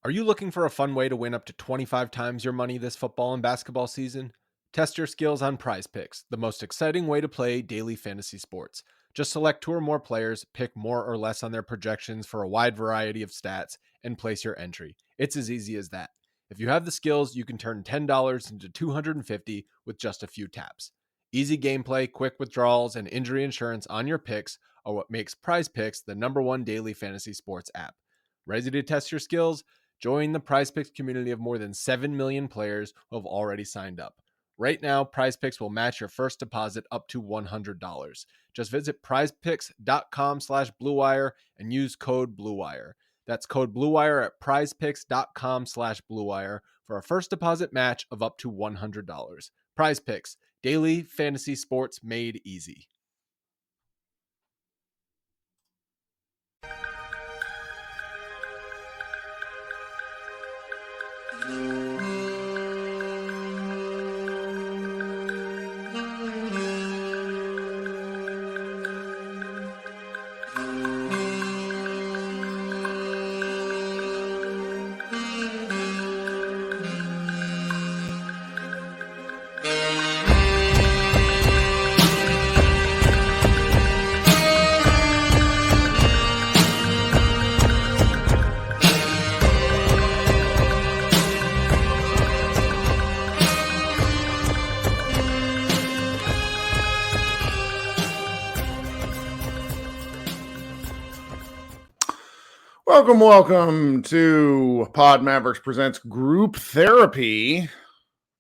Are you looking for a fun way to win up to 25 times your money this football and basketball season? Test your skills on Prize Picks, the most exciting way to play daily fantasy sports. Just select two or more players, pick more or less on their projections for a wide variety of stats, and place your entry. It's as easy as that. If you have the skills, you can turn $10 into $250 with just a few taps. Easy gameplay, quick withdrawals, and injury insurance on your picks are what makes Prize Picks the #1 daily fantasy sports app. Ready to test your skills? Join the PrizePicks community of more than 7 million players who have already signed up. Right now, PrizePicks will match your first deposit up to $100. Just visit prizepicks.com/bluewire and use code BLUEWIRE. That's code BLUEWIRE at prizepicks.com/bluewire for a first deposit match of up to $100. PrizePicks, daily fantasy sports made easy. Welcome to Pod Mavericks Presents Group Therapy.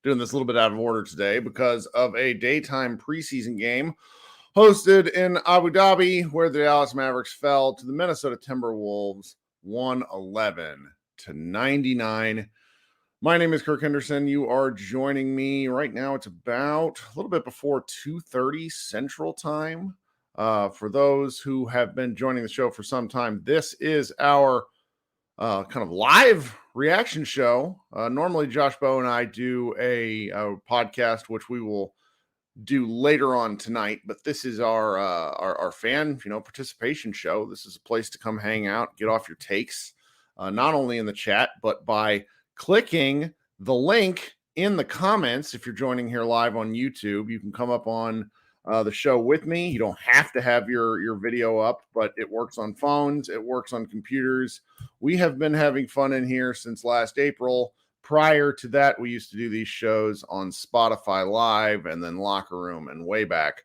Doing this a little bit out of order today because of a daytime preseason game hosted in Abu Dhabi where the Dallas Mavericks fell to the Minnesota Timberwolves 111-99. My name is Kirk Henderson. You are joining me right now. It's about a little bit before 2:30 Central Time. For those who have been joining the show for some time, this is our kind of live reaction show. Normally, Josh Bowe and I do a podcast, which we will do later on tonight. But this is our fan, participation show. This is a place to come hang out, get off your takes, not only in the chat, but by clicking the link in the comments. If you're joining here live on YouTube, you can come up on the show with me. You don't have to have your video up, but it works on phones. It works on computers. We have been having fun in here since last April. Prior to that, we used to do these shows on Spotify Live and then Locker Room and way back.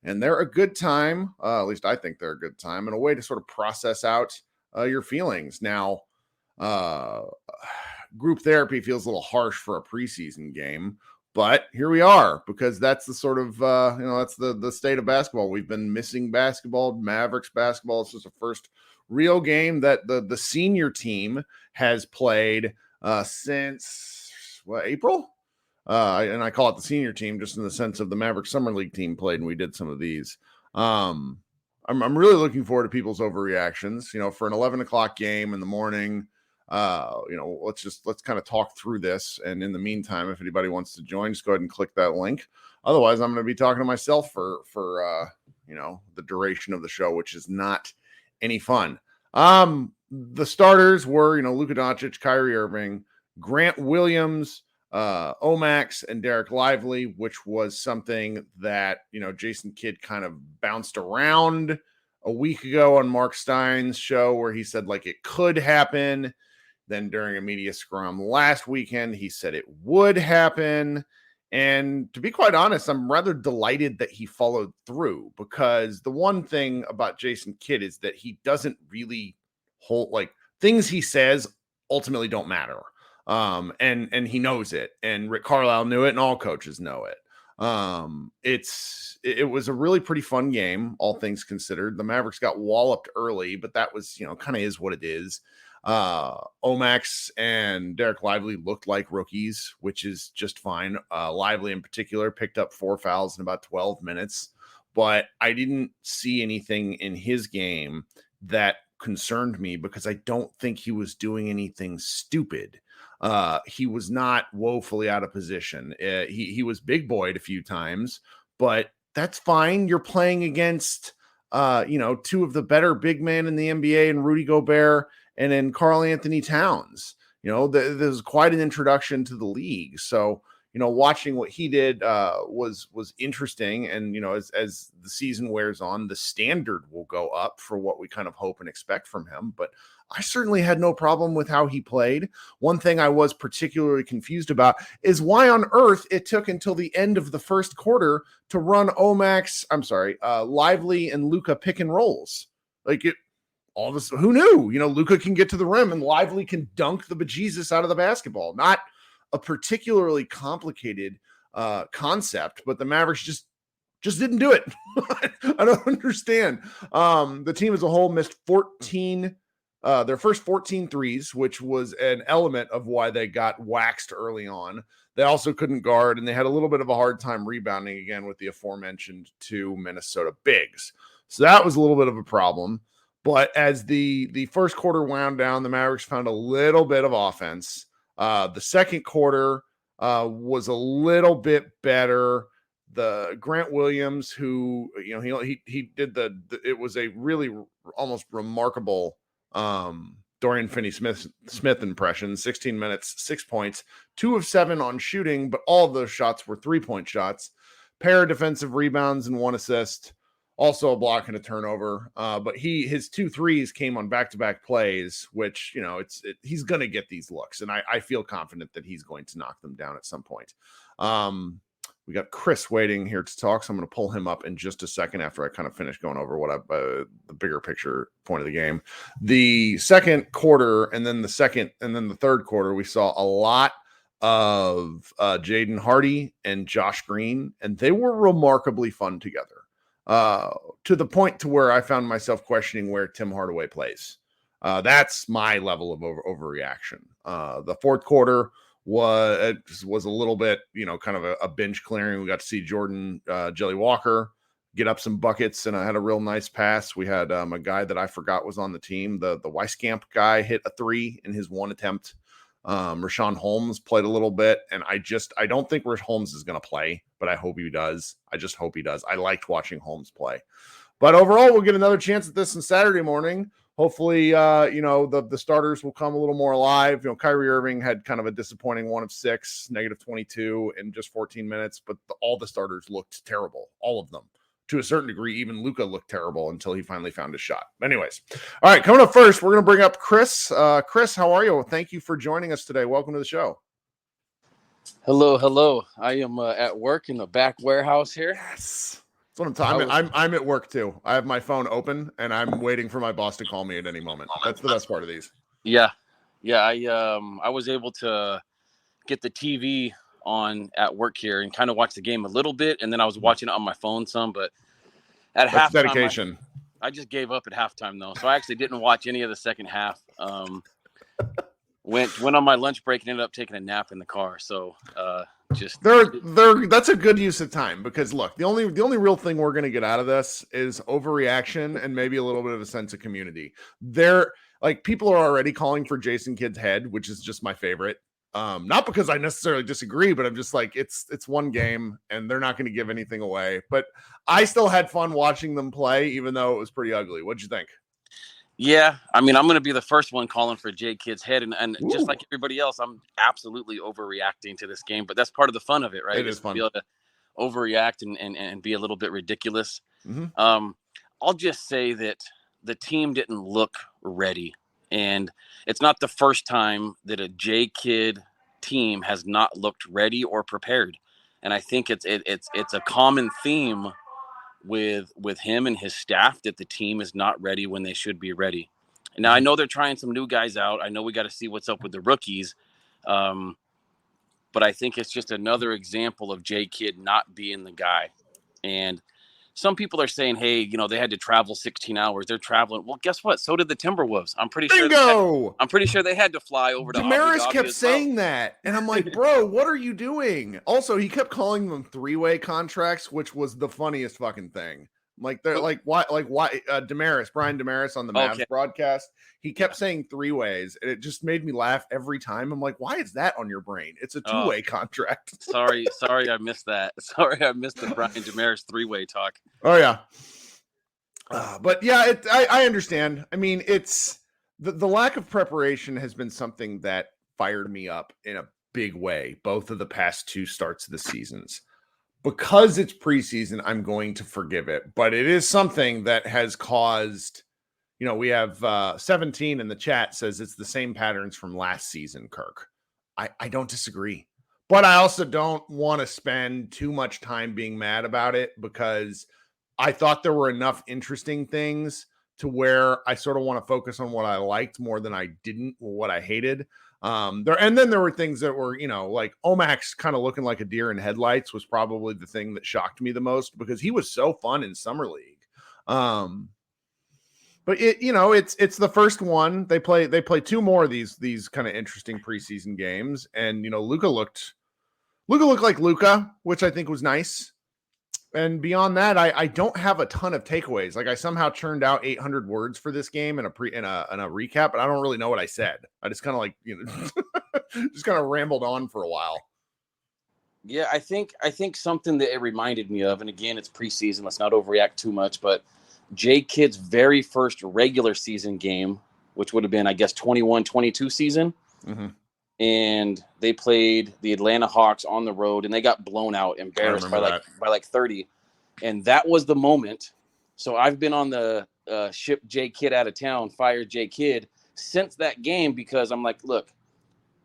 And they're a good time. At least I think they're a good time and a way to sort of process out your feelings. Now, group therapy feels a little harsh for a preseason game. But here we are, because that's the sort of, that's the state of basketball. We've been missing basketball, Mavericks basketball. This is the first real game that the senior team has played since, April? And I call it the senior team just in the sense of the Mavericks Summer League team played, and we did some of these. I'm really looking forward to people's overreactions, for an 11 o'clock game in the morning. Let's kind of talk through this. And in the meantime, if anybody wants to join, just go ahead and click that link. Otherwise, I'm going to be talking to myself for the duration of the show, which is not any fun. The starters were, Luka Doncic, Kyrie Irving, Grant Williams, Omax, and Derek Lively, which was something that, Jason Kidd kind of bounced around a week ago on Mark Stein's show where he said it could happen. Then during a media scrum last weekend, he said it would happen. And to be quite honest, I'm rather delighted that he followed through, because the one thing about Jason Kidd is that he doesn't really hold, things he says ultimately don't matter. And he knows it. And Rick Carlisle knew it, and all coaches know it. It was a really pretty fun game, all things considered. The Mavericks got walloped early, but that was, kind of is what it is. Omax and Derek Lively looked like rookies, which is just fine. Lively in particular picked up 4 fouls in about 12 minutes, but I didn't see anything in his game that concerned me, because I don't think he was doing anything stupid. He was not woefully out of position. He was big boyed a few times, but that's fine. You're playing against, two of the better big men in the NBA, and Rudy Gobert and then Karl Anthony Towns. This is quite an introduction to the league. So, watching what he did was interesting. And, as the season wears on, the standard will go up for what we kind of hope and expect from him. But I certainly had no problem with how he played. One thing I was particularly confused about is why on earth it took until the end of the first quarter to run Lively and Luka pick and rolls. All this, who knew? Luka can get to the rim and Lively can dunk the bejesus out of the basketball. Not a particularly complicated concept, but the Mavericks just didn't do it. I don't understand. The team as a whole missed their first 14 threes, which was an element of why they got waxed early on. They also couldn't guard, and they had a little bit of a hard time rebounding again with the aforementioned 2 Minnesota bigs. So that was a little bit of a problem. But as the first quarter wound down, the Mavericks found a little bit of offense. The second quarter was a little bit better. The Grant Williams, who he did it was a really almost remarkable Dorian Finney-Smith impression. 16 minutes, 6 points, 2 of 7 on shooting, but all of those shots were 3-point shots. Pair of defensive rebounds and 1 assist. Also a block and a turnover. But his 2 threes came on back-to-back plays, which, he's going to get these looks. And I feel confident that he's going to knock them down at some point. We got Chris waiting here to talk, so I'm going to pull him up in just a second after I kind of finish going over the bigger picture point of the game. The second quarter and then the third quarter, we saw a lot of Jaden Hardy and Josh Green, and they were remarkably fun together. To the point to where I found myself questioning where Tim Hardaway plays. That's my level of overreaction. The fourth quarter was a little bit, kind of a bench clearing. We got to see Jordan Jelly Walker get up some buckets, and I had a real nice pass. We had a guy that I forgot was on the team. The Weiskamp guy hit a 3 in his 1 attempt. Rashawn Holmes played a little bit, and I don't think Holmes is going to play, but I hope he does. I just hope he does. I liked watching Holmes play. But overall, we'll get another chance at this on Saturday morning. Hopefully, the starters will come a little more alive. Kyrie Irving had kind of a disappointing 1 of 6, -22 in just 14 minutes, but all the starters looked terrible, all of them. To a certain degree, even Luka looked terrible until he finally found his shot. Anyways, all right, coming up first, we're going to bring up Chris. Chris, how are you? Thank you for joining us today. Welcome to the show. Hello. I am at work in the back warehouse here. Yes. That's what I'm talking about. I'm at work too. I have my phone open and I'm waiting for my boss to call me at any moment. That's the best part of these. Yeah. I was able to get the TV on at work here and kind of watch the game a little bit, and then I was watching it on my phone some, but at halftime, dedication. I just gave up at halftime though, so I actually didn't watch any of the second half. Went on my lunch break and ended up taking a nap in the car. So that's a good use of time, because look, the only real thing we're going to get out of this is overreaction and maybe a little bit of a sense of community. People are already calling for Jason Kidd's head, which is just my favorite. Not because I necessarily disagree, but I'm just like, it's one game and they're not going to give anything away. But I still had fun watching them play, even though it was pretty ugly. What'd you think? Yeah, I mean, I'm going to be the first one calling for J Kidd's head, and just like everybody else, I'm absolutely overreacting to this game. But that's part of the fun of it, right? It is fun to be able to overreact and be a little bit ridiculous. Mm-hmm. I'll just say that the team didn't look ready. And it's not the first time that a J Kidd team has not looked ready or prepared. And I think it's a common theme with him and his staff, that the team is not ready when they should be ready. And now I know they're trying some new guys out. I know we got to see what's up with the rookies. But I think it's just another example of J Kidd not being the guy. And some people are saying, hey, they had to travel 16 hours. They're traveling. Well, guess what? So did the Timberwolves. I'm pretty sure they had to fly over to Damaris Abu Dhabi kept as well. saying that. And I'm like, bro, what are you doing? Also, he kept calling them 3-way contracts, which was the funniest fucking thing. Like, they're like, why? Brian Damaris on the Mavs broadcast, he kept saying 3 ways, and it just made me laugh every time. I'm like, why is that on your brain? It's a 2-way contract. Sorry, I missed that. Sorry, I missed the Brian Damaris 3-way talk. Oh yeah, but yeah, I understand. I mean, it's the lack of preparation has been something that fired me up in a big way, both of the past 2 starts of the seasons. Because it's preseason, I'm going to forgive it, but it is something that has caused, we have 17 in the chat says it's the same patterns from last season, Kirk. I don't disagree, but I also don't want to spend too much time being mad about it because I thought there were enough interesting things to where I sort of want to focus on what I liked more than I didn't or what I hated. And then there were things that were, like Omax kind of looking like a deer in headlights was probably the thing that shocked me the most because he was so fun in summer league. But it's the first one. They play 2 more of these kind of interesting preseason games, and Luka looked like Luka, which I think was nice. And beyond that, I don't have a ton of takeaways. Like I somehow churned out 800 words for this game in a recap, but I don't really know what I said. I just kind of just kind of rambled on for a while. Yeah, I think something that it reminded me of, and again, it's preseason. Let's not overreact too much, but J Kidd's very first regular season game, which would have been, I guess, 21-22 season. Mm-hmm. And they played the Atlanta Hawks on the road, and they got blown out, embarrassed by like 30. And that was the moment. So I've been on the ship J Kidd out of town, fire J Kidd since that game because I'm like, look,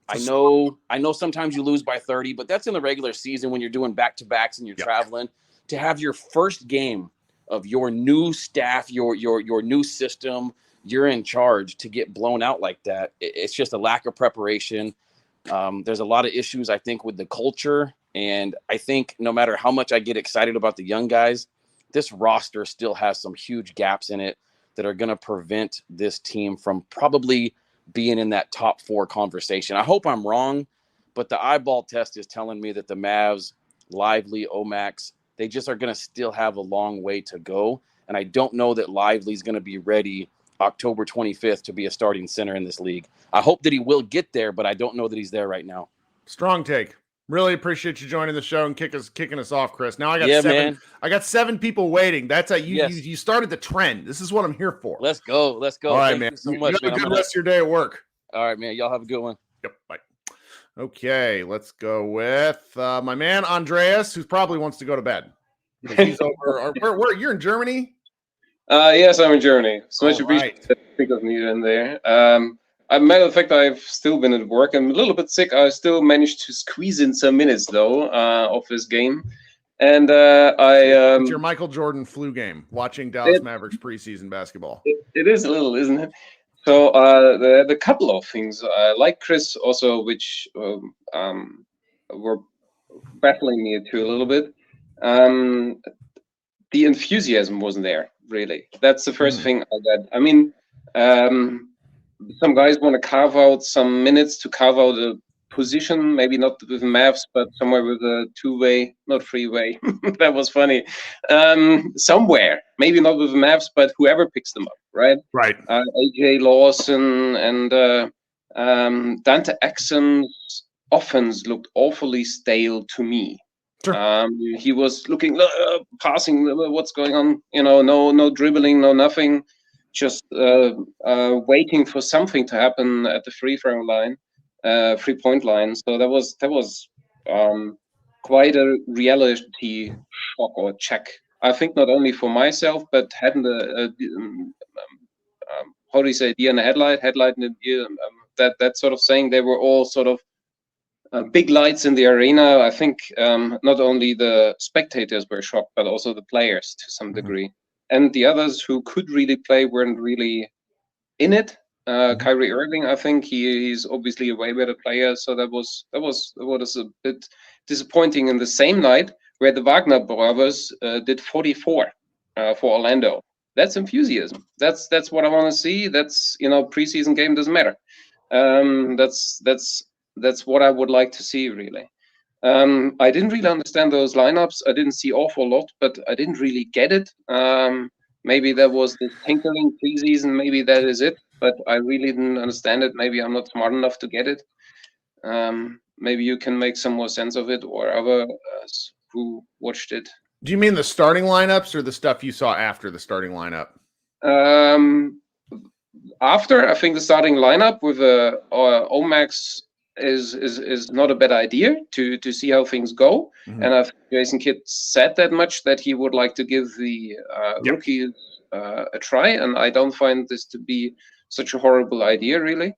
I know sometimes you lose by 30, but that's in the regular season when you're doing back-to-backs and you're traveling. To have your first game of your new staff, your new system, you're in charge, to get blown out like that. It's just a lack of preparation. There's a lot of issues, I think, with the culture. And I think no matter how much I get excited about the young guys, this roster still has some huge gaps in it that are going to prevent this team from probably being in that top 4 conversation. I hope I'm wrong, but the eyeball test is telling me that the Mavs, Lively, Omax, they just are going to still have a long way to go. And I don't know that Lively's going to be ready October 25th to be a starting center in this league. I hope that he will get there, but I don't know that he's there right now. Strong take. Really appreciate you joining the show and kicking us off, Chris. Now I got 7. Man. I got 7 people waiting. That's you started the trend. This is what I'm here for. Let's go. All right, man. So much, you have a good rest of your day at work. All right, man. Y'all have a good one. Yep. Bye. Okay, let's go with my man Andreas, who probably wants to go to bed. He's over. Where you're in Germany? Yes, I'm in Germany. So much appreciated to think of me in there. As a matter of fact, I've still been at work. I'm a little bit sick. I still managed to squeeze in some minutes, though, of this game. And it's your Michael Jordan flu game, watching Dallas Mavericks preseason basketball. It is a little, isn't it? So the couple of things, like Chris also, which were baffling me too a little bit. The enthusiasm wasn't there, really. That's the first thing I got. I mean, some guys want to carve out some minutes to carve out a position, maybe not with Mavs, but somewhere with a 2-way, not 3-way. That was funny. Somewhere, maybe not with Mavs, but whoever picks them up, right? Right. AJ Lawson and Dante Exum's offense looked awfully stale to me. Sure. He was looking, passing, what's going on? No dribbling, no nothing. Just waiting for something to happen at the free-throw line, 3-point line. So that was quite a reality shock or check. I think not only for myself, but hadn't how do you say, deer in the headlight in the ear, that sort of saying. They were all sort of big lights in the arena. I think not only the spectators were shocked, but also the players to some degree. And the others who could really play weren't really in it. Kyrie Irving, I think he's obviously a way better player. So that was a bit disappointing. In the same night where the Wagner brothers did 44 for Orlando. That's enthusiasm. That's what I want to see. That's preseason game doesn't matter. That's what I would like to see, really. I didn't really understand those lineups. I didn't see awful lot, but I didn't really get it. Maybe that was the tinkering preseason. Maybe that is it, but I really didn't understand it. Maybe I'm not smart enough to get it. Maybe you can make some more sense of it, or others who watched it. Do you mean the starting lineups or the stuff you saw after the starting lineup? After, I think the starting lineup with Omax is not a bad idea to see how things go. Mhm. And I think Jason Kidd said that much, that he would like to give the Yep. rookies a try, and I don't find this to be such a horrible idea, really.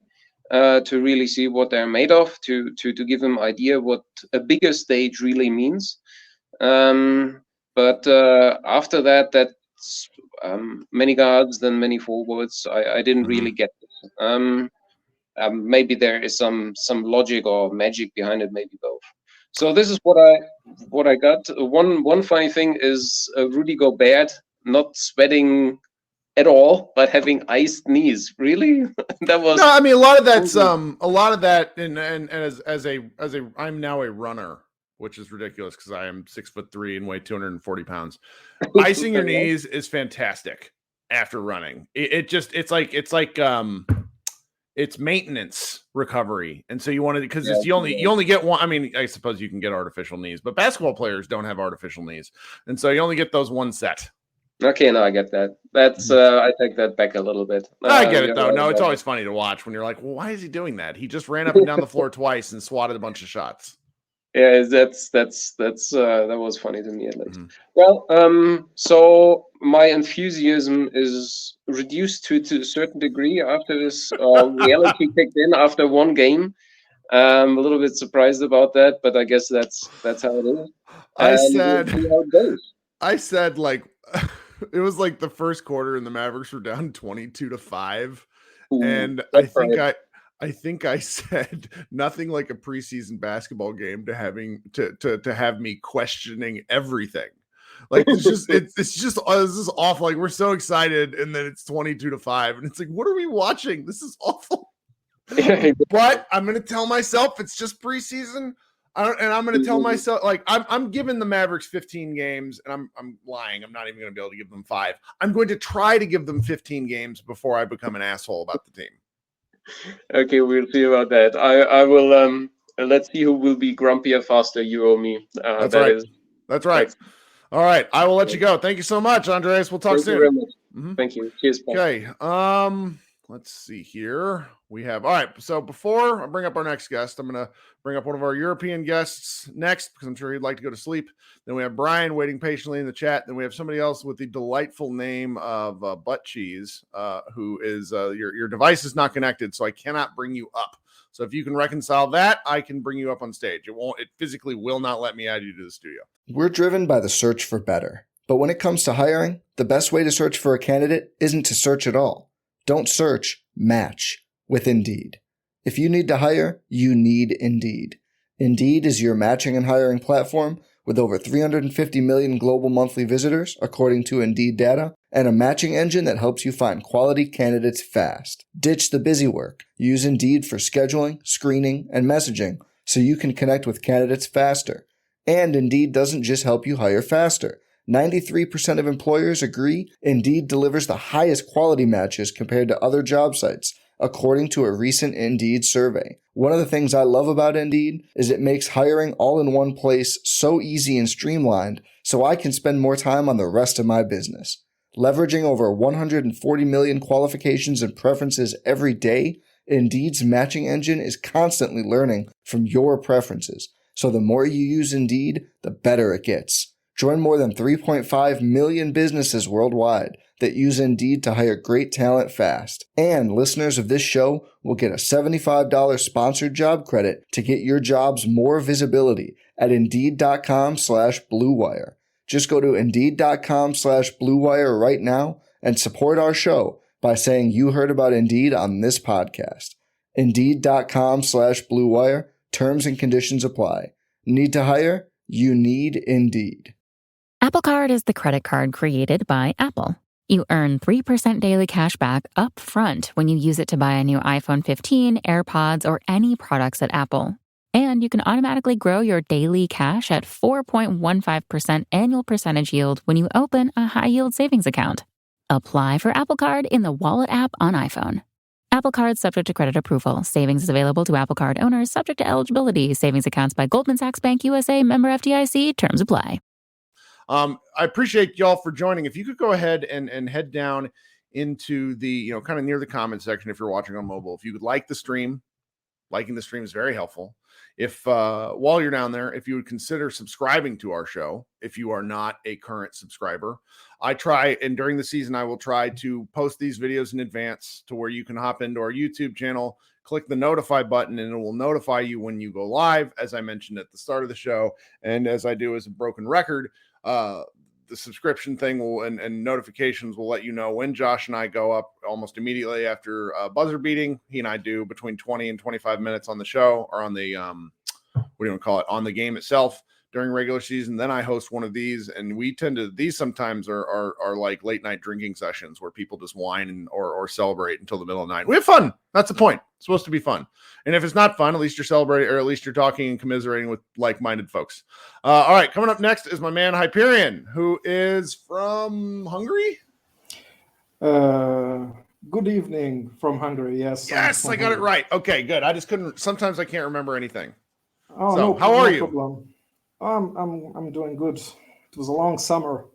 To really see what they're made of, to give them idea what a bigger stage really means. But after that, that's many guards, then many forwards. I didn't really get it. Maybe there is some logic or magic behind it, maybe both. So this is what I got. One funny thing is Rudy Gobert not sweating at all, but having iced knees. Really, that was. No, I mean a lot of that's a lot of that, and as a I'm now a runner, which is ridiculous because I am 6'3" and weigh 240 pounds. Icing your knees is fantastic after running. It's maintenance recovery, and so you want to, because you only get one. I mean, I suppose you can get artificial knees, but basketball players don't have artificial knees, and so you only get those one set. Okay, no, I get that. That's I take that back a little bit. I get it though. No, it's always funny to watch when you're like, well, why is he doing that? He just ran up and down the floor twice and swatted a bunch of shots. Yeah, that was funny to me at least. Well, so my enthusiasm is reduced to a certain degree after this reality kicked in after one game. I'm a little bit surprised about that, but I guess that's how it is. I said like it was like the first quarter and the Mavericks were down 22-5. And I think I said nothing like a preseason basketball game to have me questioning everything. Like this is awful. Like we're so excited, and then it's 22-5, and it's like, what are we watching? This is awful. But I'm gonna tell myself it's just preseason. And I'm going to tell myself, like, I'm giving the Mavericks 15 games, and I'm lying. I'm not even going to be able to give them 5. I'm going to try to give them 15 games before I become an asshole about the team. Okay, we'll see about that. I will. Let's see who will be grumpier faster, you or me. That's right. That's right. Thanks. All right, I will let you go. Thank you so much, Andreas. We'll talk soon. Thank you very much. Thank you. Cheers. Bye. Okay. Let's see here. We have, all right. So before I bring up our next guest, I'm going to bring up one of our European guests next, because I'm sure he'd like to go to sleep. Then we have Brian waiting patiently in the chat. Then we have somebody else with the delightful name of Butt Cheese, who is your device is not connected, so I cannot bring you up. So if you can reconcile that, I can bring you up on stage. It physically will not let me add you to the studio. We're driven by the search for better. But when it comes to hiring, the best way to search for a candidate isn't to search at all. Don't search, match with Indeed. If you need to hire, you need Indeed. Indeed is your matching and hiring platform with over 350 million global monthly visitors, according to Indeed data, and a matching engine that helps you find quality candidates fast. Ditch the busy work. Use Indeed for scheduling, screening, and messaging so you can connect with candidates faster. And Indeed doesn't just help you hire faster. 93% of employers agree Indeed delivers the highest quality matches compared to other job sites, according to a recent Indeed survey. One of the things I love about Indeed is it makes hiring all in one place so easy and streamlined, so I can spend more time on the rest of my business. Leveraging over 140 million qualifications and preferences every day, Indeed's matching engine is constantly learning from your preferences. So the more you use Indeed, the better it gets. Join more than 3.5 million businesses worldwide that use Indeed to hire great talent fast. And listeners of this show will get a $75 sponsored job credit to get your jobs more visibility at Indeed.com/Blue Wire. Just go to Indeed.com/Blue Wire right now and support our show by saying you heard about Indeed on this podcast. Indeed.com/Blue Wire. Terms and conditions apply. Need to hire? You need Indeed. Apple Card is the credit card created by Apple. You earn 3% daily cash back up front when you use it to buy a new iPhone 15, AirPods, or any products at Apple. And you can automatically grow your daily cash at 4.15% annual percentage yield when you open a high-yield savings account. Apply for Apple Card in the Wallet app on iPhone. Apple Card subject to credit approval. Savings is available to Apple Card owners subject to eligibility. Savings accounts by Goldman Sachs Bank USA, member FDIC. Terms apply. I appreciate y'all for joining. If you could go ahead and head down into the, kind of near the comment section if you're watching on mobile. If you would like the stream, liking the stream is very helpful. If while you're down there, if you would consider subscribing to our show, if you are not a current subscriber, I try, and during the season, I will try to post these videos in advance to where you can hop into our YouTube channel, click the notify button, and it will notify you when you go live, as I mentioned at the start of the show. And as I do as a broken record, the subscription thing will and notifications will let you know when Josh and I go up almost immediately after buzzer beating. He and I do between 20 and 25 minutes on the show, or on the what do you want to call it, on the game itself during regular season. Then I host one of these, and we tend to, these sometimes are like late night drinking sessions where people just whine or celebrate until the middle of the night. We have fun. That's the point. It's supposed to be fun. And if it's not fun, at least you're celebrating, or at least you're talking and commiserating with like-minded folks. All right, coming up next is my man Hyperion, who is from Hungary. Good evening from Hungary. Yes. Yes, I got it right. Okay, good. I just couldn't. Sometimes I can't remember anything. Oh, so, no, how are no you? Problem. I'm doing good. It was a long summer.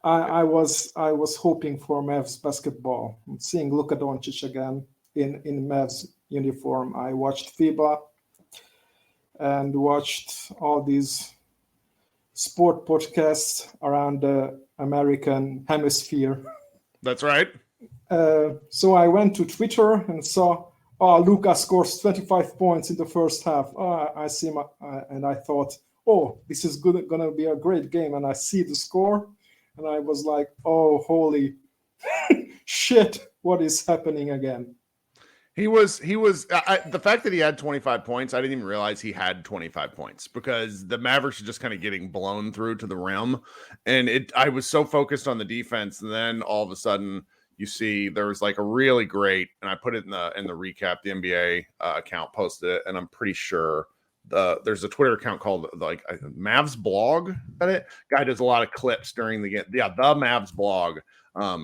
I was hoping for Mavs basketball. I'm seeing Luka Doncic again in Mavs uniform. I watched FIBA and watched all these sport podcasts around the American hemisphere. That's right. So I went to Twitter and saw, Luka scores 25 points in the first half. I see him, and I thought, this is going to be a great game. And I see the score, and I was like, holy shit, what is happening again? He was the fact that he had 25 points, I didn't even realize he had 25 points, because the Mavericks are just kind of getting blown through to the rim. And I was so focused on the defense, and then all of a sudden you see there was like a really great, and I put it in the recap, the NBA account posted it, and I'm pretty sure there's a Twitter account called like Mavs blog. That it guy does a lot of clips during the game. Yeah, the Mavs blog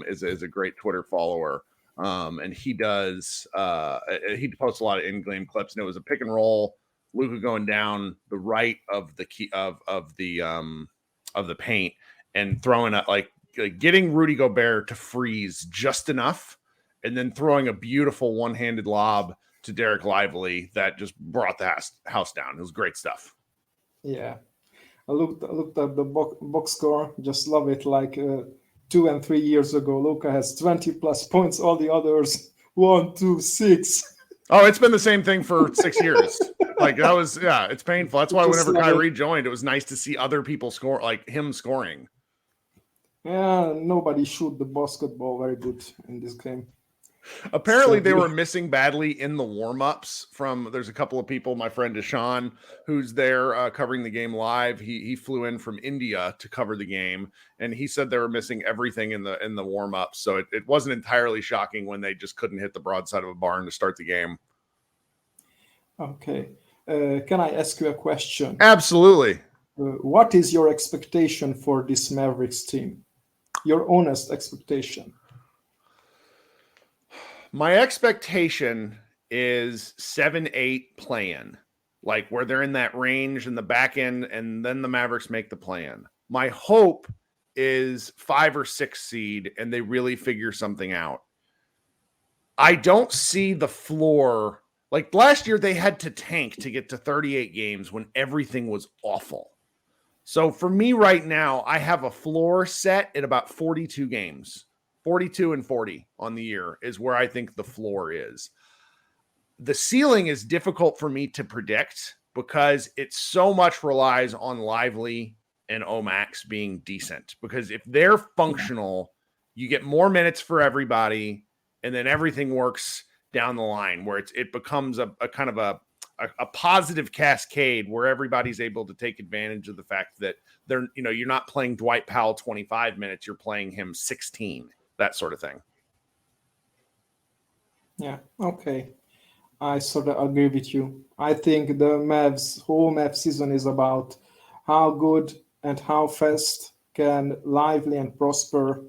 is a great Twitter follower. And he does he posts a lot of in-game clips, and it was a pick and roll, Luka going down the right of the key of the paint and throwing it, like getting Rudy Gobert to freeze just enough, and then throwing a beautiful one-handed lob to Derek Lively that just brought the house down. It was great stuff. Yeah, I looked at the box score, just love it. Like 2 and 3 years ago, Luka has 20 plus points. All the others 1, 2, 6. Oh, it's been the same thing for 6 years. Like that was, it's painful. That's why whenever Kyrie joined, it was nice to see other people score, like him scoring. Yeah, nobody shoot the basketball very good in this game. Apparently they were missing badly in the warm-ups there's a couple of people, my friend Deshaun, who's there covering the game live. He flew in from India to cover the game, and he said they were missing everything in the warm-ups. So it wasn't entirely shocking when they just couldn't hit the broadside of a barn to start the game. Okay. Can I ask you a question? Absolutely. What is your expectation for this Mavericks team? Your honest expectation? My expectation is 7-8 play-in, like where they're in that range in the back end, and then the Mavericks make the play-in. My hope is 5 or 6 seed, and they really figure something out. I don't see the floor. Like last year, they had to tank to get to 38 games when everything was awful. So for me right now, I have a floor set at about 42 games. 42 and 40 on the year is where I think the floor is. The ceiling is difficult for me to predict because it so much relies on Lively and Omax being decent. Because if they're functional, you get more minutes for everybody, and then everything works down the line where it becomes a kind of a positive cascade where everybody's able to take advantage of the fact that you're not playing Dwight Powell 25 minutes, you're playing him 16. That sort of thing. Yeah, okay. I sort of agree with you. I think the whole Mavs season is about how good and how fast can Lively and Prosper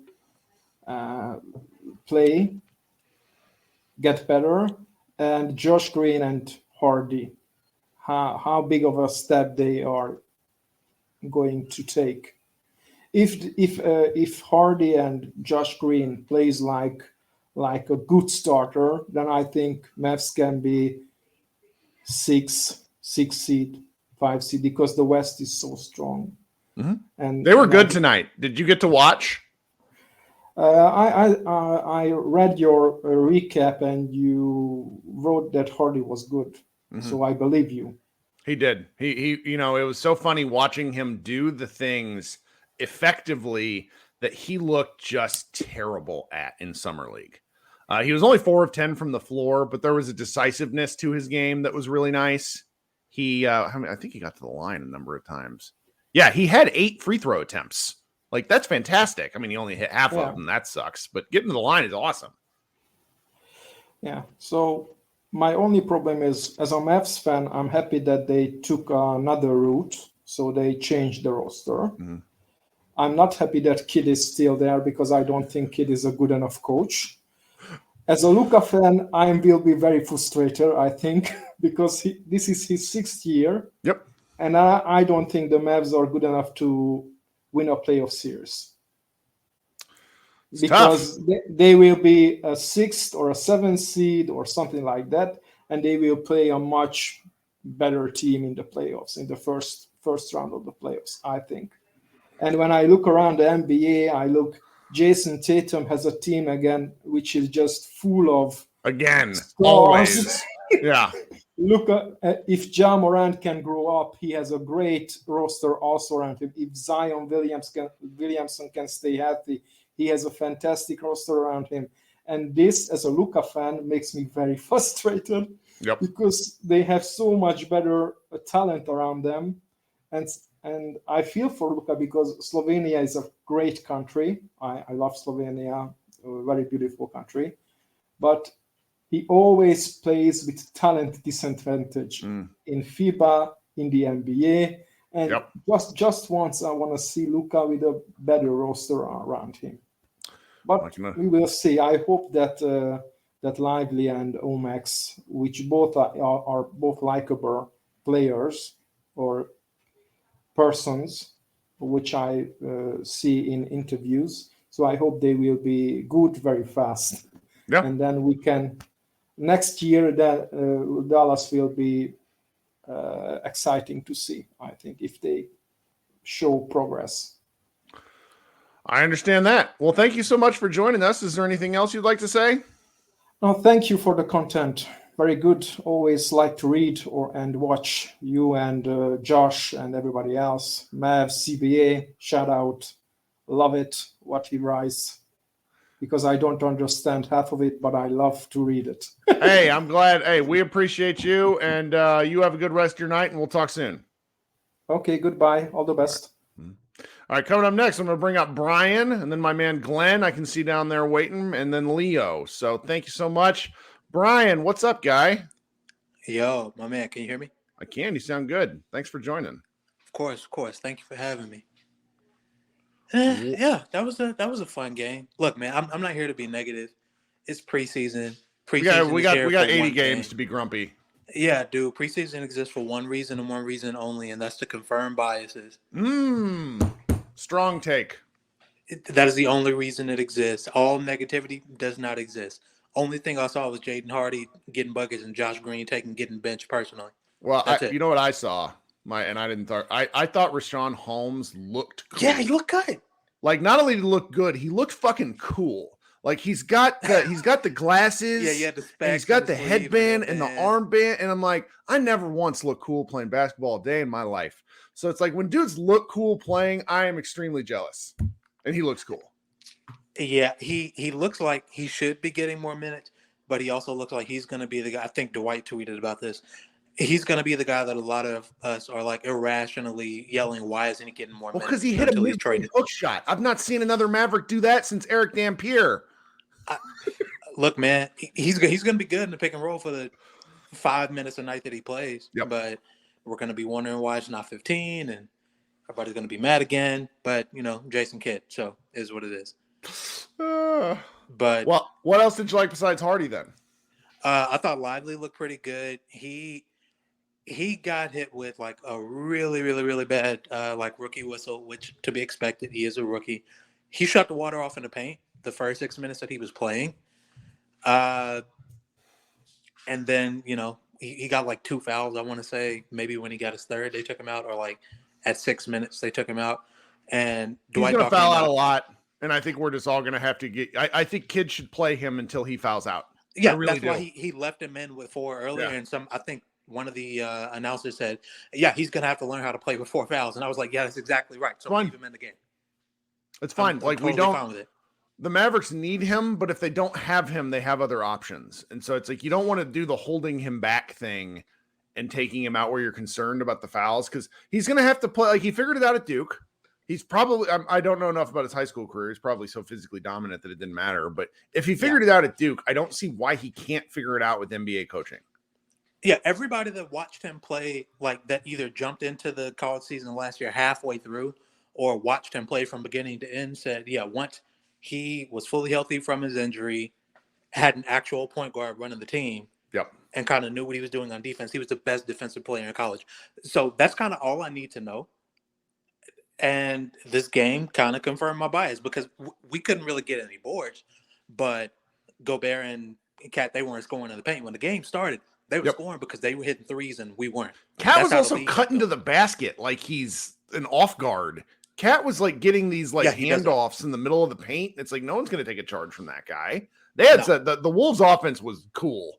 play, get better, and Josh Green and Hardy, how big of a step they are going to take. If Hardy and Josh Green plays like a good starter, then I think Mavs can be six seed, 5 seed, because the West is so strong. Mm-hmm. And they were good tonight. Did you get to watch? I read your recap, and you wrote that Hardy was good. Mm-hmm. So I believe you. He did. He it was so funny watching him do the things effectively that he looked just terrible at in Summer League. He was only 4 of 10 from the floor, but there was a decisiveness to his game that was really nice. I think he got to the line a number of times. Yeah, he had 8 free throw attempts. Like, that's fantastic. I mean, he only hit half of them. That sucks. But getting to the line is awesome. Yeah. So my only problem is, as a Mavs fan, I'm happy that they took another route. So they changed the roster. Mm-hmm. I'm not happy that Kidd is still there, because I don't think Kidd is a good enough coach. As a Luka fan, I will be very frustrated, I think, because this is his 6th year. Yep. And I don't think the Mavs are good enough to win a playoff series. It's because they will be a 6th or a 7th seed or something like that, and they will play a much better team in the playoffs, in the first round of the playoffs, I think. And when I look around the NBA, Jason Tatum has a team again, which is just full of stars. Always. Yeah. Look, if Ja Morant can grow up, he has a great roster also around him. If Zion Williamson can stay healthy, he has a fantastic roster around him. And this, as a Luka fan, makes me very frustrated. Yep. Because they have so much better talent around them. And I feel for Luka, because Slovenia is a great country. I love Slovenia, a very beautiful country. But he always plays with talent disadvantage in FIBA, in the NBA. And just once I want to see Luka with a better roster around him. But we will see. I hope that that Lively and Omax, which both are both likable players or persons, which I see in interviews. So I hope they will be good very fast. Yeah. And then we can, next year, that Dallas will be exciting to see, I think, if they show progress. I understand that. Well, thank you so much for joining us. Is there anything else you'd like to say? No, thank you for the content. Very good. Always like to read and watch you and Josh and everybody else. Mavs, CBA, shout out. Love it, what he writes. Because I don't understand half of it, but I love to read it. Hey, I'm glad. Hey, we appreciate you, and you have a good rest of your night, and we'll talk soon. Okay, goodbye. All the best. All right, coming up next, I'm going to bring up Brian, and then my man Glenn, I can see down there waiting, and then Leo. So thank you so much. Brian, what's up, guy? Yo, my man, can you hear me? I can. You sound good. Thanks for joining. Of course. Thank you for having me. Yeah, that was a fun game. Look, man, I'm not here to be negative. It's preseason. We got 80 games to be grumpy. Yeah, dude. Preseason exists for one reason and one reason only, and that's to confirm biases. Strong take. That is the only reason it exists. All negativity does not exist. Only thing I saw was Jaden Hardy getting buckets and Josh Green getting benched personally. Well, you know what I saw? I thought Rashawn Holmes looked cool. Yeah, he looked good. Like, not only did he look good, he looked fucking cool. Like, he's got the glasses. Yeah, the specs. He's got the headband and the armband. And I'm like, I never once looked cool playing basketball a day in my life. So it's like, when dudes look cool playing, I am extremely jealous. And he looks cool. Yeah, he looks like he should be getting more minutes, but he also looks like he's going to be the guy. I think Dwight tweeted about this. He's going to be the guy that a lot of us are like irrationally yelling, why isn't he getting more minutes? Because he hit a mid-range hook shot. I've not seen another Maverick do that since Eric Dampier. Look, man, he's going to be good in the pick and roll for the 5 minutes a night that he plays. Yep. But we're going to be wondering why it's not 15, and everybody's going to be mad again. But, Jason Kidd, so is what it is. But what else did you like besides Hardy then? I thought Lively looked pretty good. He got hit with like a really, really, really bad like rookie whistle, which to be expected. He is a rookie. He shut the water off in the paint the first 6 minutes that he was playing. And then, he got like 2 fouls, I want to say. Maybe when he got his third, they took him out, or like at 6 minutes, they took him out. And he's going to foul out a lot. And I think we're just all going to have to get – I think kids should play him until he fouls out. Yeah, really that's why he left him in with 4 earlier. Yeah. And I think one of the announcers said, yeah, he's going to have to learn how to play with 4 fouls. And I was like, yeah, that's exactly right. So leave him in the game. It's fine. I'm like, totally we don't – fine with it. The Mavericks need him, but if they don't have him, they have other options. And so it's like you don't want to do the holding him back thing and taking him out where you're concerned about the fouls, because he's going to have to play. Like, he figured it out at Duke. He's probably I don't know enough about his high school career. He's probably so physically dominant that it didn't matter. But if he figured it out at Duke, I don't see why he can't figure it out with NBA coaching. Yeah, everybody that watched him play, like that either jumped into the college season last year halfway through or watched him play from beginning to end said, yeah, once he was fully healthy from his injury, had an actual point guard running the team, and kind of knew what he was doing on defense. He was the best defensive player in college. So that's kind of all I need to know. And this game kind of confirmed my bias because we couldn't really get any boards, but Gobert and Cat, they weren't scoring in the paint. When the game started, they were scoring because they were hitting threes and we weren't. Cat was also cutting to the basket like he's an off guard. Cat was like getting these like handoffs in the middle of the paint. It's like no one's going to take a charge from that guy. They had the Wolves offense was cool.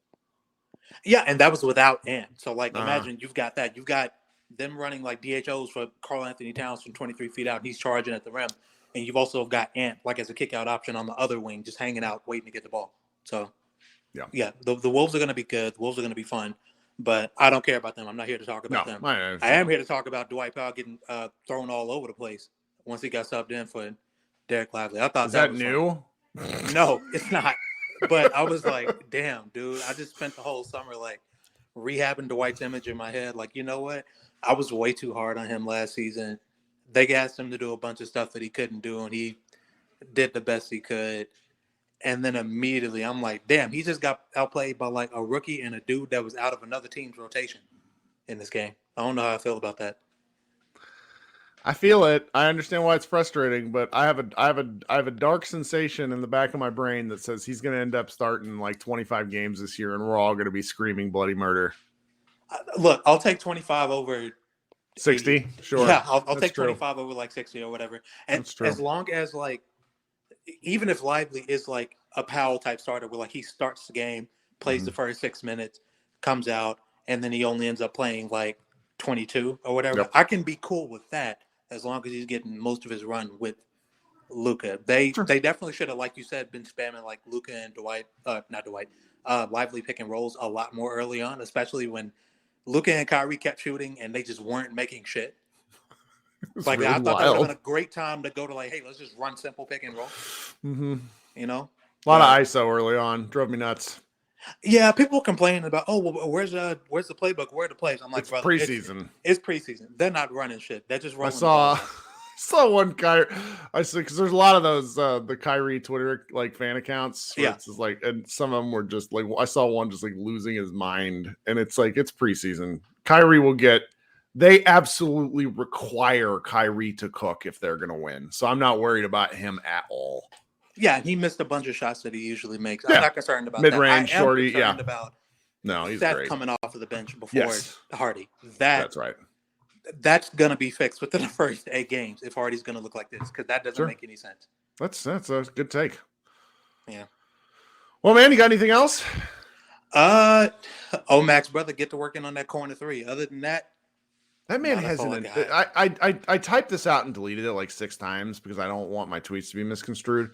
Yeah, and that was without Ant. So like imagine you've got that. You've got them running like DHOs for Karl Anthony Towns from 23 feet out. He's charging at the rim. And you've also got Ant like as a kick out option on the other wing, just hanging out, waiting to get the ball. So yeah, the Wolves are going to be good. The Wolves are going to be fun. But I don't care about them. I'm not here to talk about them. I am here to talk about Dwight Powell getting thrown all over the place once he got subbed in for Derek Lively. I thought Is that was new? No, it's not. But I was like, damn, dude. I just spent the whole summer like rehabbing Dwight's image in my head. Like, you know what? I was way too hard on him last season. They asked him to do a bunch of stuff that he couldn't do, and he did the best he could. And then immediately I'm like, damn, he just got outplayed by like a rookie and a dude that was out of another team's rotation in this game. I don't know how I feel about that. I feel it. I understand why it's frustrating, but I have a dark sensation in the back of my brain that says he's going to end up starting like 25 games this year, and we're all going to be screaming bloody murder. Look, I'll take 25 over 60. 80. Sure. Yeah, I'll take 25 over like 60 or whatever. And as long as like, even if Lively is like a Powell type starter where like he starts the game, plays the first 6 minutes, comes out, and then he only ends up playing like 22 or whatever, I can be cool with that as long as he's getting most of his run with Luka. They definitely should have, like you said, been spamming like Luka and Lively pick and rolls a lot more early on, especially when Luka and Kyrie kept shooting and they just weren't making shit. Like really I thought that would have been a great time to go to like, hey, let's just run simple pick and roll. Mm-hmm. You know, a lot of ISO early on drove me nuts. Yeah, people complaining about, oh, well, where's the playbook? Where are the plays? I'm like, it's preseason. It's preseason. They're not running shit. They're just running. I saw one Kyrie. I see because there's a lot of those the Kyrie Twitter like fan accounts. Yeah, it's just like, and some of them were just like, I saw one just like losing his mind, and it's like it's preseason. Kyrie will get. They absolutely require Kyrie to cook if they're going to win. So I'm not worried about him at all. Yeah, he missed a bunch of shots that he usually makes. I'm not concerned about mid-range, shorty. About he's Seth great. coming off of the bench before Hardy. That's right. That's going to be fixed within the first 8 games if Hardy's going to look like this, because that doesn't make any sense. That's a good take. Yeah. Well, man, you got anything else? Max, brother, get to working on that corner 3. Other than that, that man hasn't. I typed this out and deleted it like 6 times because I don't want my tweets to be misconstrued.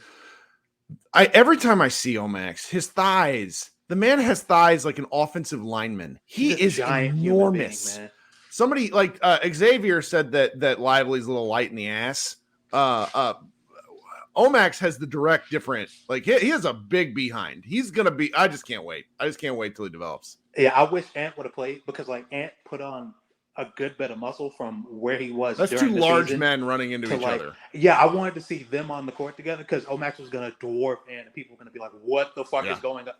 Every time I see Omax, his thighs, the man has thighs like an offensive lineman. He is enormous. Being, somebody like Xavier said that Lively's a little light in the ass. Omax has the direct different, like he has a big behind. He's going to be, I just can't wait. I just can't wait till he develops. Yeah, I wish Ant would have played because like Ant put on a good bit of muscle from where he was. That's 2 large men running into each other. Yeah, I wanted to see them on the court together because Omax was going to dwarf Ant and people were going to be like, what the fuck is going on?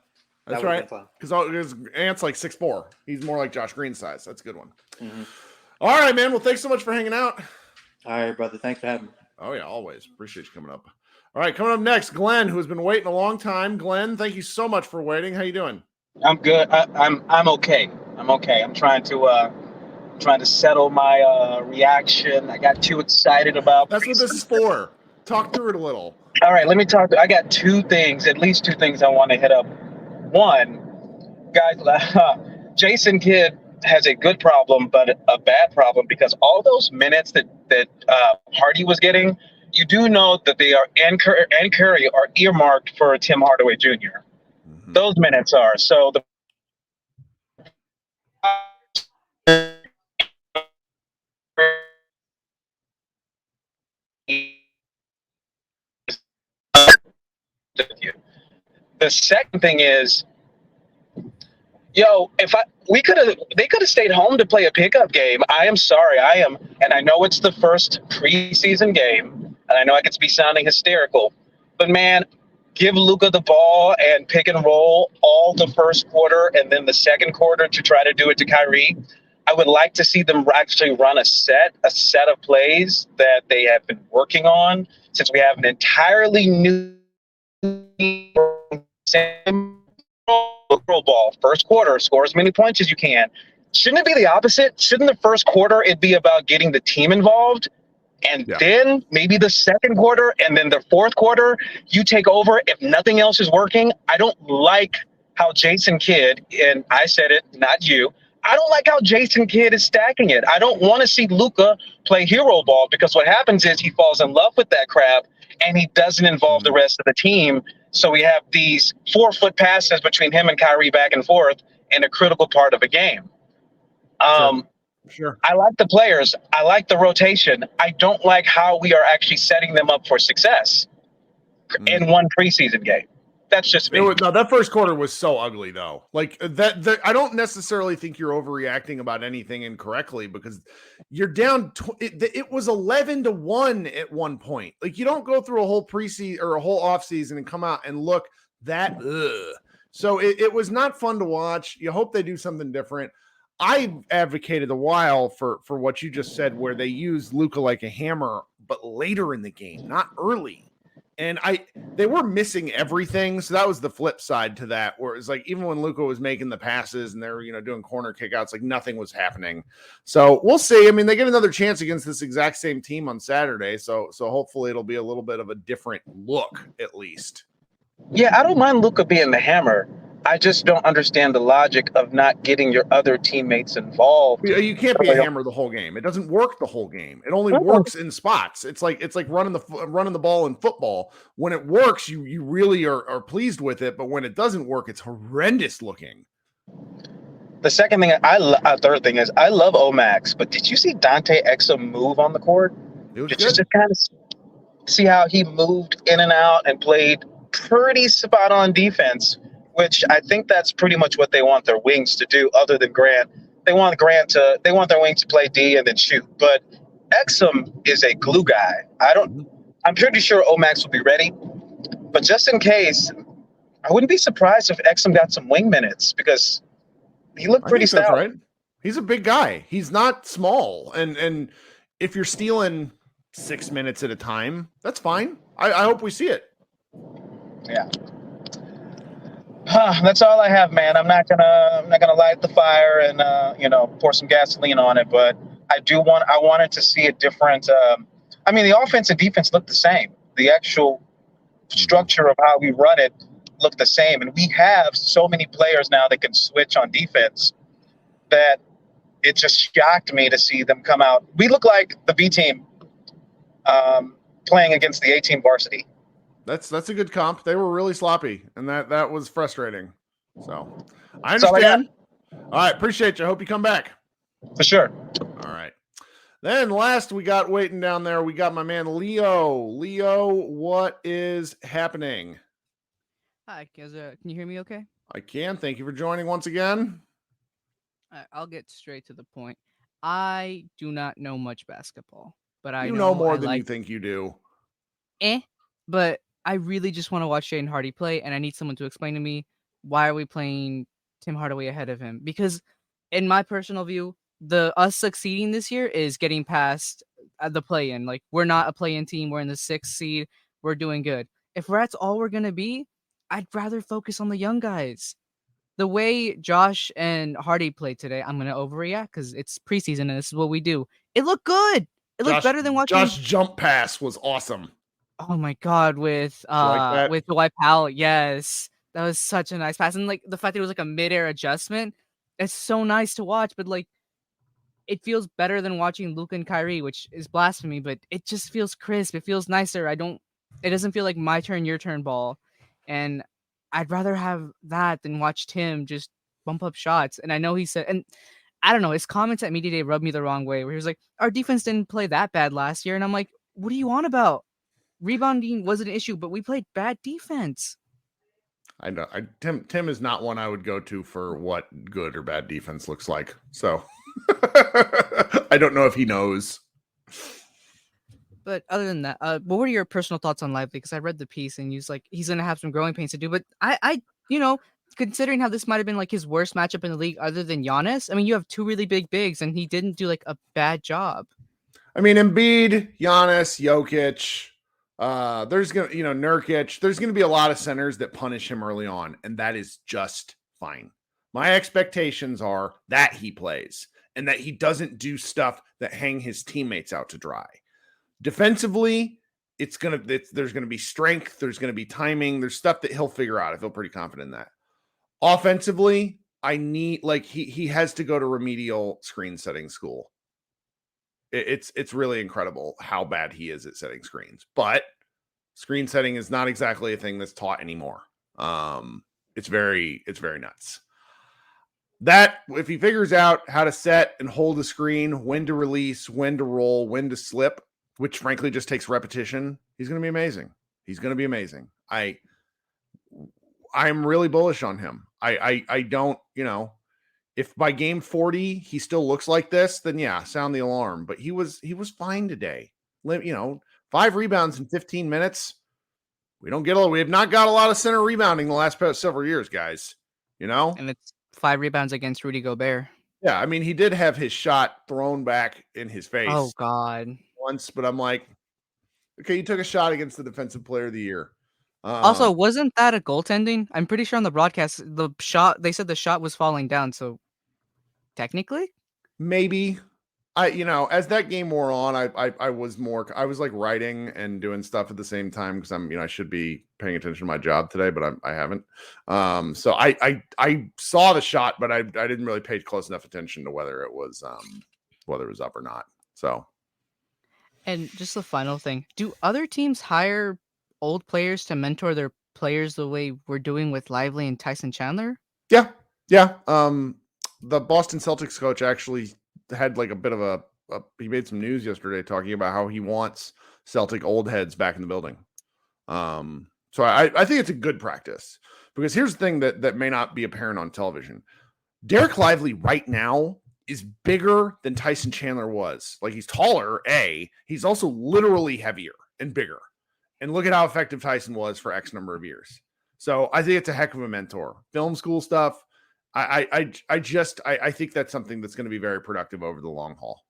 That's right. Because Ant's like 6'4". He's more like Josh Green size. That's a good one. Mm-hmm. All right, man. Well, thanks so much for hanging out. All right, brother. Thanks for having me. Oh, yeah, always. Appreciate you coming up. All right, coming up next, Glenn, who has been waiting a long time. Glenn, thank you so much for waiting. How you doing? I'm good. I'm okay. I'm okay. I'm trying to settle my reaction. I got too excited about. That's what this is for. Talk through it a little. All right, let me talk. I got at least two things I want to hit up. One, guys, Jason Kidd has a good problem, but a bad problem because all those minutes that Hardy was getting, you do know that they are and Curry are earmarked for Tim Hardaway Jr. Mm-hmm. Those minutes are so the. The second thing is, they could have stayed home to play a pickup game. I am sorry, and I know it's the first preseason game, and I know I could be sounding hysterical, but man, give Luka the ball and pick and roll all the first quarter, and then the second quarter to try to do it to Kyrie. I would like to see them actually run a set of plays that they have been working on, since we have an entirely new ball. First quarter, score as many points as you can. Shouldn't it be the opposite? Shouldn't the first quarter it be about getting the team involved? And then maybe the second quarter and then the fourth quarter, you take over if nothing else is working. I don't like how Jason Kidd, and I said it, not you, I don't like how Jason Kidd is stacking it. I don't want to see Luka play hero ball, because what happens is he falls in love with that crap and he doesn't involve the rest of the team. So we have these 4-foot passes between him and Kyrie back and forth in a critical part of a game. Sure. I like the players. I like the rotation. I don't like how we are actually setting them up for success in one preseason game. That's just me. No, that first quarter was so ugly, though. Like that, I don't necessarily think you're overreacting about anything incorrectly, because you're down. It was 11-1 at one point. Like, you don't go through a whole preseason or a whole offseason and come out and look that. So it was not fun to watch. You hope they do something different. I advocated a while for what you just said, where they use Luka like a hammer, but later in the game, not early. And they were missing everything. So that was the flip side to that, where it's like, even when Luka was making the passes and they were, doing corner kickouts, like nothing was happening. So we'll see. I mean, they get another chance against this exact same team on Saturday. So hopefully it'll be a little bit of a different look, at least. Yeah, I don't mind Luka being the hammer. I just don't understand the logic of not getting your other teammates involved. You can't be a hammer the whole game. It doesn't work the whole game. It only works in spots. It's like running the ball in football. When it works, you really are pleased with it. But when it doesn't work, it's horrendous looking. The third thing is, I love Omax, but did you see Dante Exum move on the court? It was Did good. you just kind of see how he moved in and out and played pretty spot on defense? Which I think that's pretty much what they want their wings to do, other than Grant. They want their wings to play D and then shoot. But Exum is a glue guy. I'm pretty sure Omax will be ready. But just in case, I wouldn't be surprised if Exum got some wing minutes, because he looked pretty stout. That's right. He's a big guy. He's not small. And if you're stealing 6 minutes at a time, that's fine. I hope we see it. Yeah. That's all I have, man. I'm not gonna light the fire and pour some gasoline on it, but I wanted to see a different. The offense and defense look the same. The actual structure of how we run it look the same, and we have so many players now that can switch on defense that it just shocked me to see them come out. We look like the B team playing against the A team varsity. That's a good comp. They were really sloppy, and that was frustrating. So I understand. All right, appreciate you. Hope you come back. For sure. All right. Then last we got waiting down there, we got my man Leo. Leo, what is happening? Hi, guys. Can you hear me okay? I can. Thank you for joining once again. I'll get straight to the point. I do not know much basketball, but I know more than you think you do. But I really just want to watch Jaden Hardy play, and I need someone to explain to me, why are we playing Tim Hardaway ahead of him? Because in my personal view, us succeeding this year is getting past the play-in. Like, we're not a play-in team. We're in the 6th seed. We're doing good. If that's all we're going to be, I'd rather focus on the young guys. the way Josh and Hardy played today, I'm gonna overreact because it's preseason and this is what we do. It looked good. It looked better than watching. Josh jump pass was awesome. Oh my god, with Dwight Powell, yes, that was such a nice pass, and like the fact that it was like a midair adjustment, it's so nice to watch. But like, it feels better than watching Luka and Kyrie, which is blasphemy, but it just feels crisp. It feels nicer. It doesn't feel like my turn, your turn ball, and I'd rather have that than watch Tim just bump up shots. And I know he said, and I don't know, his comments at Media Day rubbed me the wrong way. Where he was like, "Our defense didn't play that bad last year," and I'm like, "What are you on about? Rebounding wasn't an issue, but we played bad defense." I know. Tim is not one I would go to for what good or bad defense looks like. So I don't know if he knows. But other than that, what were your personal thoughts on Lively? Because I read the piece and he's like, he's gonna have some growing pains to do. But I, considering how this might have been like his worst matchup in the league, other than Giannis. I mean, you have two really big bigs, and he didn't do like a bad job. I mean, Embiid, Giannis, Jokic. There's gonna, Nurkic. There's gonna be a lot of centers that punish him early on, and that is just fine. My expectations are that he plays and that he doesn't do stuff that hang his teammates out to dry. Defensively, there's gonna be strength, there's gonna be timing, there's stuff that he'll figure out. I feel pretty confident in that. Offensively, I need he has to go to remedial screen setting school. It's really incredible how bad he is at setting screens, but screen setting is not exactly a thing that's taught anymore. It's very nuts. That if he figures out how to set and hold the screen, when to release, when to roll, when to slip, which frankly just takes repetition, he's going to be amazing. He's going to be amazing. I'm really bullish on him. I don't, if by game 40 he still looks like this, then yeah, sound the alarm. But he was fine today. 5 rebounds in 15 minutes. We have not got a lot of center rebounding the last several years, guys. And it's 5 rebounds against Rudy Gobert. Yeah, I mean, he did have his shot thrown back in his face. Oh God. Once, but I'm like, okay, you took a shot against the defensive player of the year. Also, wasn't that a goaltending? I'm pretty sure on the broadcast, they said the shot was falling down. So technically, maybe as that game wore on, I was like writing and doing stuff at the same time because I should be paying attention to my job today, but I haven't. So I saw the shot, but I didn't really pay close enough attention to whether it was up or not. So. And just the final thing, do other teams hire old players to mentor their players the way we're doing with Lively and Tyson Chandler? Yeah. The Boston Celtics coach actually had like a bit of he made some news yesterday talking about how he wants Celtic old heads back in the building. So I think it's a good practice because here's the thing that may not be apparent on television. Derek Lively right now is bigger than Tyson Chandler was. Like, he's taller, he's also literally heavier and bigger. And look at how effective Tyson was for X number of years. So I think it's a heck of a mentor. Film school stuff. I think that's something that's going to be very productive over the long haul.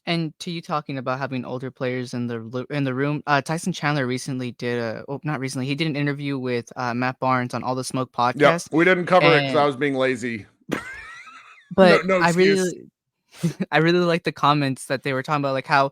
And to you talking about having older players in the room, Tyson Chandler recently he did an interview with Matt Barnes on All the Smoke podcast. Yep, we didn't cover it because I was being lazy. But no I really like the comments that they were talking about, like how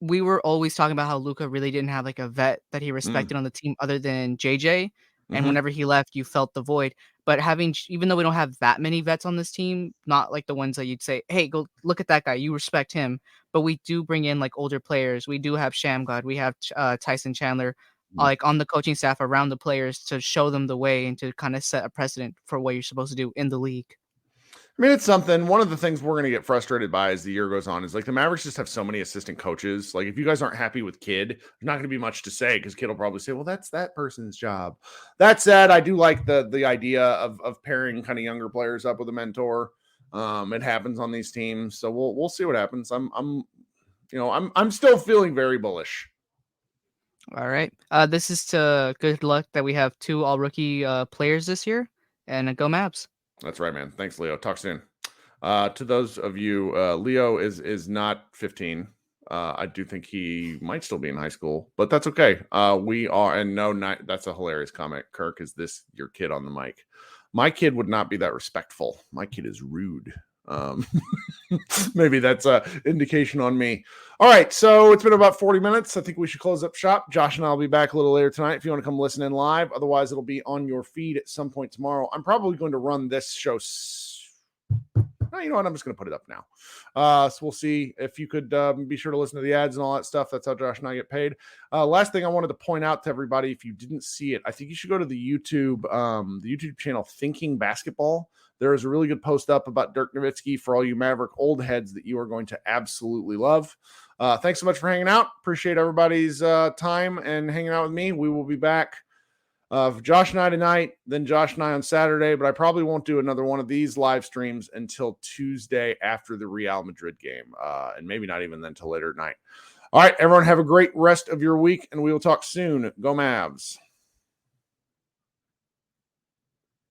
we were always talking about how Luka really didn't have like a vet that he respected on the team other than JJ. And whenever he left, you felt the void. But even though we don't have that many vets on this team, not like the ones that you'd say, hey, go look at that guy, you respect him. But we do bring in like older players. We do have Shamgod. We have Tyson Chandler, like on the coaching staff around the players to show them the way and to kind of set a precedent for what you're supposed to do in the league. I mean, it's something. One of the things we're going to get frustrated by as the year goes on is like the Mavericks just have so many assistant coaches. Like, if you guys aren't happy with Kidd, there's not going to be much to say because Kidd will probably say, well, that's that person's job. That said, I do like the idea of pairing kind of younger players up with a mentor. It happens on these teams. So we'll see what happens. I'm still feeling very bullish. All right. This is to good luck that we have 2 all rookie players this year, and go Mavs. That's right, man. Thanks, Leo. Talk soon. To those of you, Leo is not 15. I do think he might still be in high school, but that's okay. We are, and that's a hilarious comment. Kirk, is this your kid on the mic? My kid would not be that respectful. My kid is rude. Maybe that's a indication on me. All right, so it's been about 40 minutes. I think we should close up shop. Josh and I will be back a little later tonight if you want to come listen in live. Otherwise, it'll be on your feed at some point tomorrow. I'm probably going to run this show. You know what? I'm just going to put it up now. So we'll see. If you could be sure to listen to the ads and all that stuff. That's how Josh and I get paid. Last thing I wanted to point out to everybody, if you didn't see it, I think you should go to the YouTube channel Thinking Basketball. There is a really good post up about Dirk Nowitzki for all you Maverick old heads that you are going to absolutely love. Thanks so much for hanging out. Appreciate everybody's time and hanging out with me. We will be back Josh and I tonight, then Josh and I on Saturday, but I probably won't do another one of these live streams until Tuesday after the Real Madrid game, and maybe not even then till later at night. All right, everyone have a great rest of your week, and we will talk soon. Go Mavs.